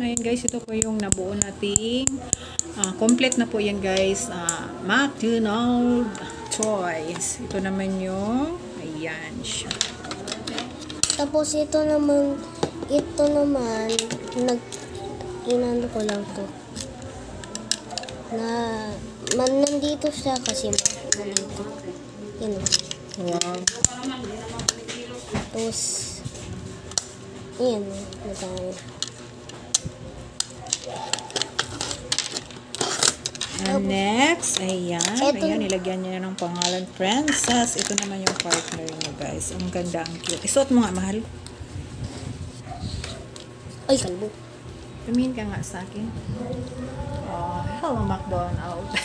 Ayan guys, ito po yung nabuo nating complete na po yan guys. McDonald's toys. Ito naman yung ayan siya. Tapos ito naman inano ko lang to. Nandito siya kasi nandito. Yun. Wow. Tapos ayan, madami. And next, ayan. Ito, Ayan, nilagyan niya ng pangalan Princess. Ito naman yung partner niya, guys. Ang ganda, ang cute. Isuot mo nga, mahal. Ay, kalbo. Tumingin ka nga sa akin. Oh, hello, McDonald's.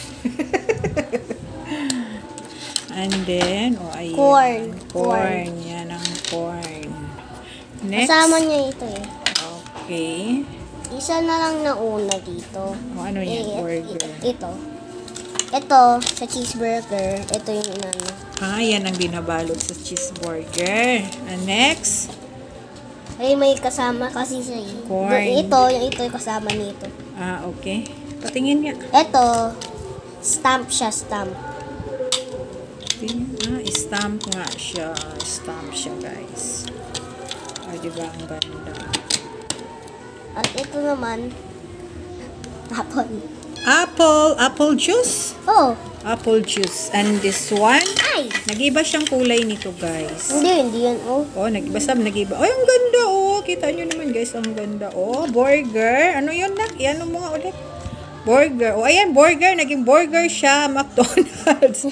And then, oh, ayan. Corn. Corn. Yan ang corn. Next. Kasama niya ito eh. Okay. Isa na lang na una dito. Oh, ano yan? Burger. Ito, sa cheeseburger. Ito yung inano. Yan ang binabalot sa cheeseburger. And next. Ay, may kasama kasi siya eh. Corn. Ito yung kasama nito. Okay. Patingin nga. Ito, stamp siya, stamp. Stamp nga siya. Stamp siya, guys. O, diba ang ganda? At ito naman, Apple juice. Oh. Apple juice. And this one, Ay! nag-iba siyang kulay nito, guys. Hindi yan, oh. Oh, basta nag-iba. Ay, ang ganda, oh. Kita nyo naman, guys, ang ganda. Oh, burger. Ano yun, nak? Iano mo nga ulit. Burger. Oh, ayan, burger. Naging burger siya, McDonald's.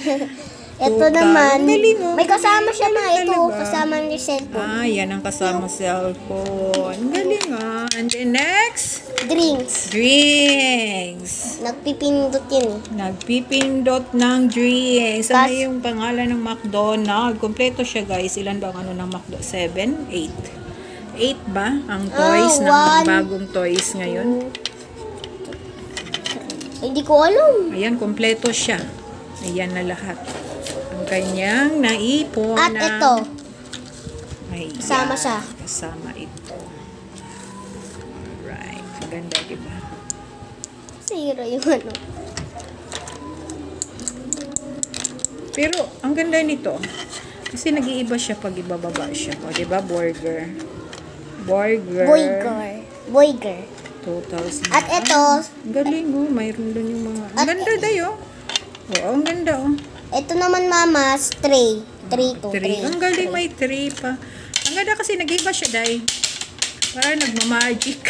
Ito naman, galing, oh. may kasama siya na ito. Talaga. Kasama ng cellphone. Yan ang kasama cellphone. Ang galing, ah. And then next, Drinks. drinks. Nagpipindot yun. Nagpipindot ng drinks. Ano yung pangalan ng McDonald's? Kompleto siya, guys. Ilan ba ang ano ng McDonald's? 7? 8? 8 ba? Ang toys ng bagong toys ngayon. Hindi ko alam. Ayan, kompleto siya. Ayan na lahat. Ang kanyang naipon. At ito. Ayan, Kasama siya. Kasama ito. Alright. Ang ganda, diba? Zero yung ano. Pero, ang ganda nito. Kasi nag-iiba siya pag ibababa siya. O, diba? Burger. Burger. Boyger. 2,000. At ito. Ang galing, oh. Mayroon doon yung mga... Ang ganda, dayo. Oo, ang ganda, oh. Ito naman, mama's tray. 3 to 3. Ang galing, may 3 pa. Ang ganda kasi nag-iba siya, day. Parang nagmamagic.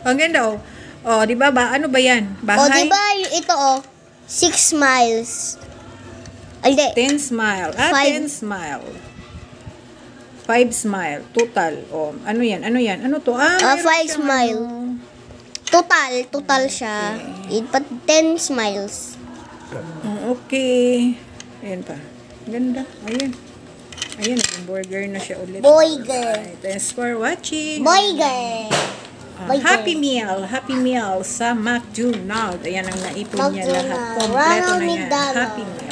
Ang ganda, oh. Oh, di ba ba? Ano ba yan? Bahay? O, di ba ito, oh. 6 smiles. Ay, 10 smile. 10 smile. 5 smile. Total. Oh, ano yan? Ano yan? Ano to? 5 smile. Total siya. Okay. 10 smiles. Okay. Ayan pa. Ganda. Ayan. Ayan, yung burger na siya ulit. Boyger. Thanks for watching. Boyger. Happy Meal sa McDonald's. Ayan ang naipon niya lahat. Kompleto na yan. Happy Meal.